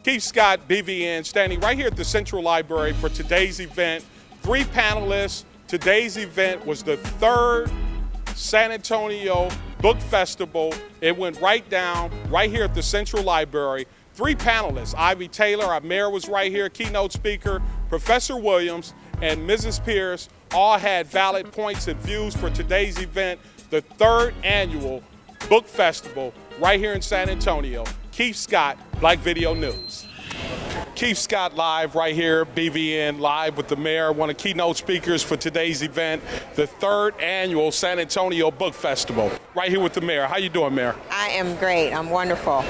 Keith Scott, BVN, standing right here at the Central Library for today's event. 3 panelists. Today's event was the 3rd San Antonio Book Festival. It went right down right here at the Central Library. 3 panelists, Ivy Taylor, our mayor was right here, keynote speaker, Professor Williams, and Mrs. Pierce all had valid points and views for today's event, the 3rd annual Book Festival right here in San Antonio. Keith Scott, Black Video News. Keith Scott live right here, BVN live with the mayor, one of the keynote speakers for today's event, the 3rd annual San Antonio Book Festival. Right here with the mayor. How you doing, Mayor? I am great. I'm wonderful.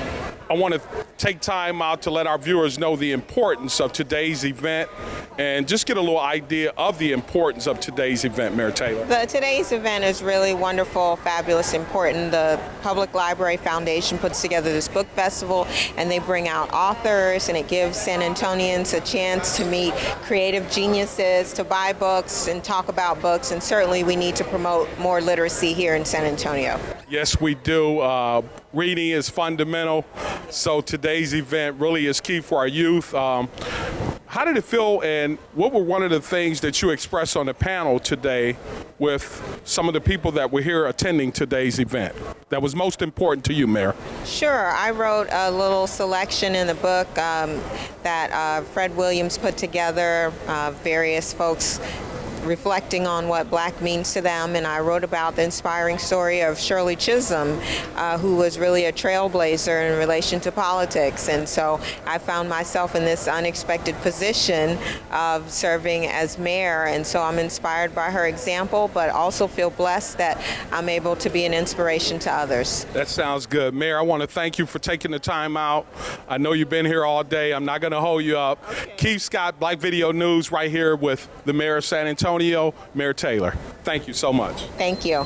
I want to take time out to let our viewers know the importance of today's event and just get a little idea of the importance of today's event, Mayor Taylor. Today's event is really wonderful, fabulous, important. The Public Library Foundation puts together this book festival, and they bring out authors, and it gives San Antonians a chance to meet creative geniuses, to buy books and talk about books, and certainly we need to promote more literacy here in San Antonio. Yes, we do. Reading is fundamental, so today's event really is key for our youth. How did it feel, and what were one of the things that you expressed on the panel today with some of the people that were here attending today's event that was most important to you, Mayor? Sure. I wrote a little selection in the book that Fred Williams put together, various folks reflecting on what Black means to them, and I wrote about the inspiring story of Shirley Chisholm, who was really a trailblazer in relation to politics. And so I found myself in this unexpected position of serving as mayor, and so I'm inspired by her example, but also feel blessed that I'm able to be an inspiration to others. That sounds good. Mayor, I want to thank you for taking the time out. I know you've been here all day. I'm not going to hold you up. Okay. Keith Scott, Black Video News, right here with the mayor of San Antonio, Mayor Taylor. Thank you so much. Thank you.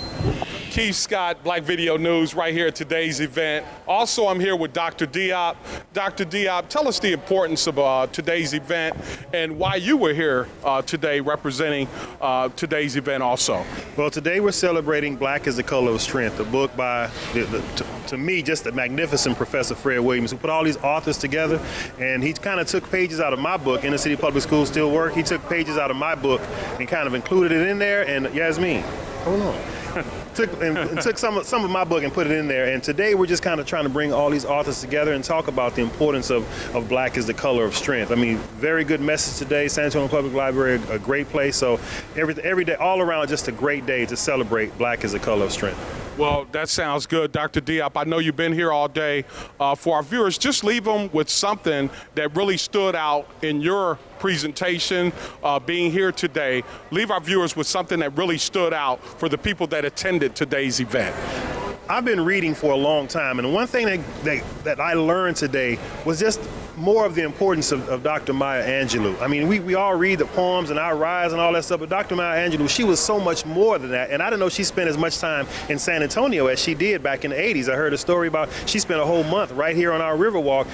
Keith Scott, Black Video News, right here at today's event. Also, I'm here with Dr. Diop. Dr. Diop, tell us the importance of today's event and why you were here today representing today's event also. Well, today we're celebrating Black is the Color of Strength, a book by, to me, just a magnificent Professor Fred Williams, who put all these authors together, and he kind of took pages out of my book, Inner City Public Schools Still Work. He took pages out of my book and kind of included it in there, and Yasmin, hold on. took some of my book and put it in there, and today we're just kind of trying to bring all these authors together and talk about the importance of Black is the Color of Strength. I mean, very good message today. San Antonio Public Library, a great place. So every day, all around, just a great day to celebrate Black is the Color of Strength. Well, that sounds good, Dr. Diop. I know you've been here all day. For our viewers, just leave them with something that really stood out in your presentation, being here today. Leave our viewers with something that really stood out for the people that attended today's event. I've been reading for a long time, and one thing that I learned today was just more of the importance of Dr. Maya Angelou. I mean, we all read the poems and Our Rise and all that stuff, but Dr. Maya Angelou, she was so much more than that, and I didn't know she spent as much time in San Antonio as she did back in the 80s. I heard a story about she spent a whole month right here on our Riverwalk,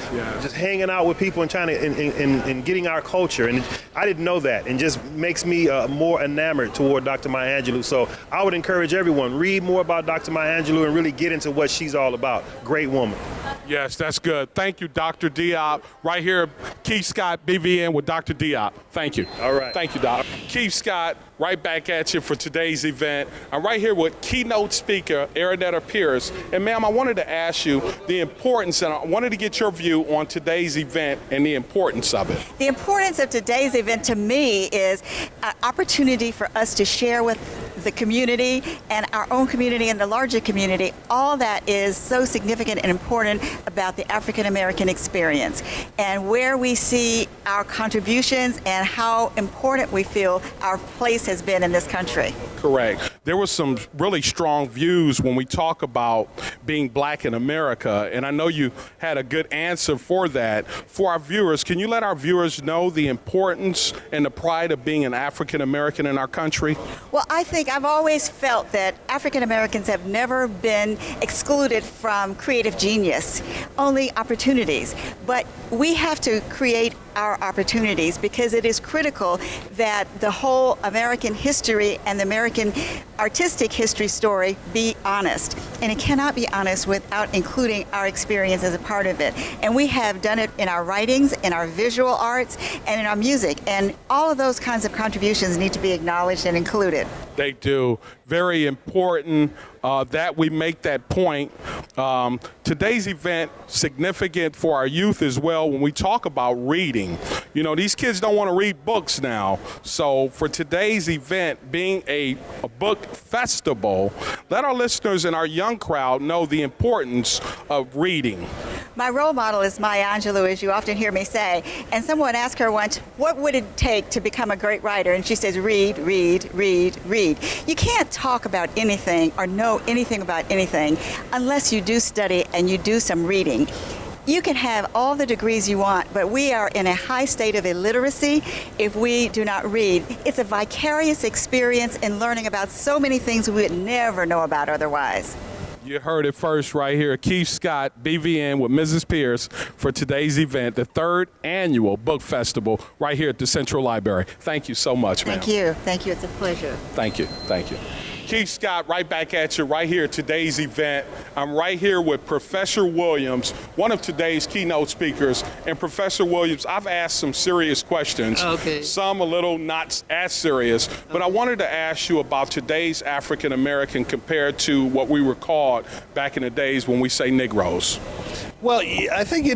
just hanging out with people and trying to, and getting our culture, and I didn't know that, and just makes me more enamored toward Dr. Maya Angelou. So I would encourage everyone, read more about Dr. Maya Angelou and really get into what she's all about. Great woman. Yes, that's good. Thank you, Dr. Diop. Right here, Keith Scott, BVN with Dr. Diop. Thank you. All right. Thank you, Doc. Keith Scott, right back at you for today's event. I'm right here with keynote speaker, Aranetta Pierce. And ma'am, I wanted to ask you the importance, and I wanted to get your view on today's event and the importance of it. The importance of today's event to me is an opportunity for us to share with the community and our own community and the larger community all that is so significant and important about the African American experience and where we see our contributions and how important we feel our place has been in this country. Correct. There were some really strong views when we talk about being Black in America, and I know you had a good answer for that. For our viewers, can you let our viewers know the importance and the pride of being an African American in our country? Well, I think I've always felt that African Americans have never been excluded from creative genius, only opportunities. But we have to create our opportunities, because it is critical that the whole American history and the American artistic history story be honest. And it cannot be honest without including our experience as a part of it. And we have done it in our writings, in our visual arts, and in our music. And all of those kinds of contributions need to be acknowledged and included. They do. Very important that we make that point. Today's event significant for our youth as well when we talk about reading. You know, these kids don't want to read books now. So for today's event being a book festival, let our listeners and our young crowd know the importance of reading. My role model is Maya Angelou, as you often hear me say. And someone asked her once, what would it take to become a great writer? And she says, read, read, read, read. You can't talk about anything or know anything about anything unless you do study and you do some reading. You can have all the degrees you want, but we are in a high state of illiteracy if we do not read. It's a vicarious experience in learning about so many things we would never know about otherwise. You heard it first right here. Keith Scott, BVN with Mrs. Pierce for today's event, the 3rd annual book festival right here at the Central Library. Thank you so much, ma'am. Thank you. Thank you. It's a pleasure. Thank you. Thank you. Keith Scott, right back at you right here at today's event. I'm right here with Professor Williams, one of today's keynote speakers. And Professor Williams, I've asked some serious questions, some a little not as serious, but I wanted to ask you about today's African American compared to what we were called back in the days when we say Negroes. Well, I think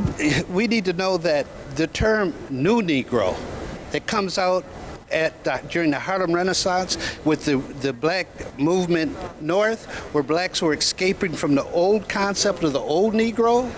we need to know that the term New Negro that comes out during the Harlem Renaissance with the black movement north, where blacks were escaping from the old concept of the old Negro,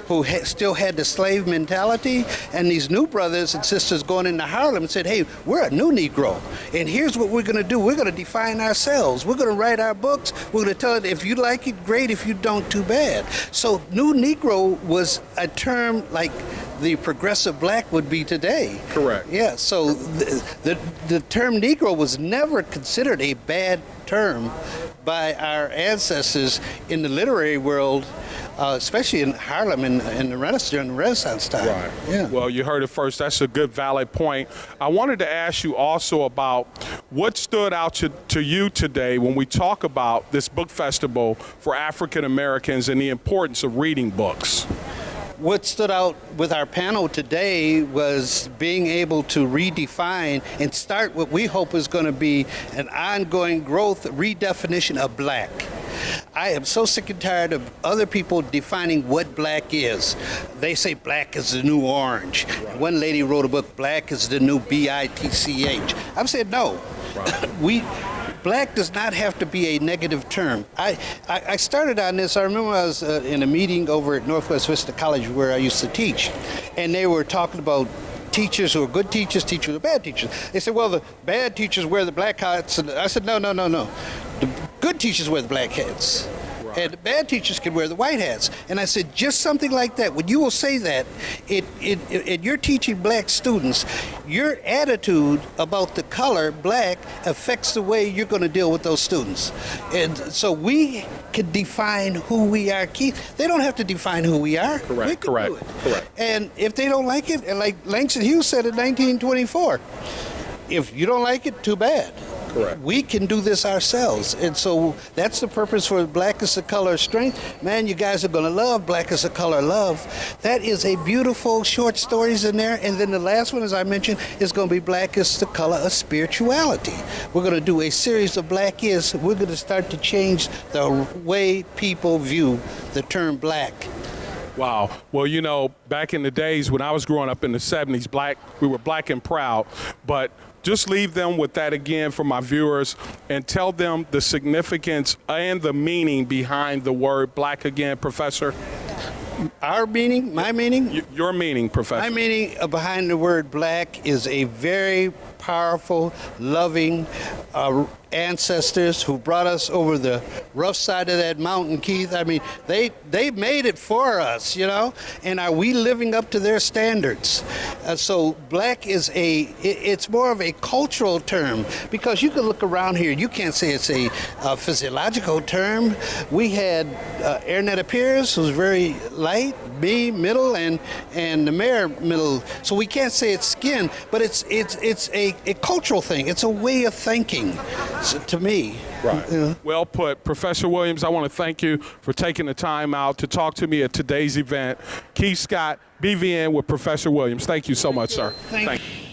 who still had the slave mentality, and these new brothers and sisters going into Harlem and said, hey, we're a new Negro, and here's what we're going to do. We're going to define ourselves. We're going to write our books. We're going to tell it, if you like it, great. If you don't, too bad. So New Negro was a term like the progressive black would be today. Correct. Yeah, so the term Negro was never considered a bad term by our ancestors in the literary world, especially in Harlem in the Renaissance time. Right. Yeah. Well, you heard it first. That's a good, valid point. I wanted to ask you also about what stood out to you today when we talk about this book festival for African Americans and the importance of reading books. What stood out with our panel today was being able to redefine and start what we hope is going to be an ongoing growth, redefinition of black. I am so sick and tired of other people defining what black is. They say black is the new orange. Right. One lady wrote a book, Black is the new BITCH. I've said no. Right. Black does not have to be a negative term. I started on this. I remember I was in a meeting over at Northwest Vista College where I used to teach, and they were talking about teachers who are good teachers, teachers who are bad teachers. They said, well, the bad teachers wear the black hats. And I said, no. The good teachers wear the black hats. Right. And the bad teachers can wear the white hats. And I said, just something like that. When you will say that, and you're teaching black students, your attitude about the color black affects the way you're going to deal with those students. And so we can define who we are. Keith, they don't have to define who we are. Correct. We can do it. Correct. And if they don't like it, and like Langston Hughes said in 1924, if you don't like it, too bad. Correct. We can do this ourselves. And so that's the purpose for Black is the Color of Strength. Man, you guys are going to love Black is the Color of Love. That is a beautiful short stories in there. And then the last one, as I mentioned, is going to be Black is the Color of Spirituality. We're going to do a series of Black is. We're going to start to change the way people view the term black. Wow. Well, you know, back in the days when I was growing up in the 70s, we were black and proud, but just leave them with that again for my viewers and tell them the significance and the meaning behind the word black again, Professor. Our meaning, my meaning? Your meaning, Professor. My meaning behind the word black is a very powerful, loving ancestors who brought us over the rough side of that mountain, Keith. I mean, they made it for us, you know, and are we living up to their standards? So black is it's more of a cultural term, because you can look around here, you can't say it's a physiological term. We had Ernetta Pierce, who's very light. white, me middle, and the mayor middle. So we can't say it's skin, but it's a cultural thing. It's a way of thinking, to me. Right. Yeah. Well put. Professor Williams, I want to thank you for taking the time out to talk to me at today's event. Keith Scott, BVN with Professor Williams. Thank you so much, sir. Thank you.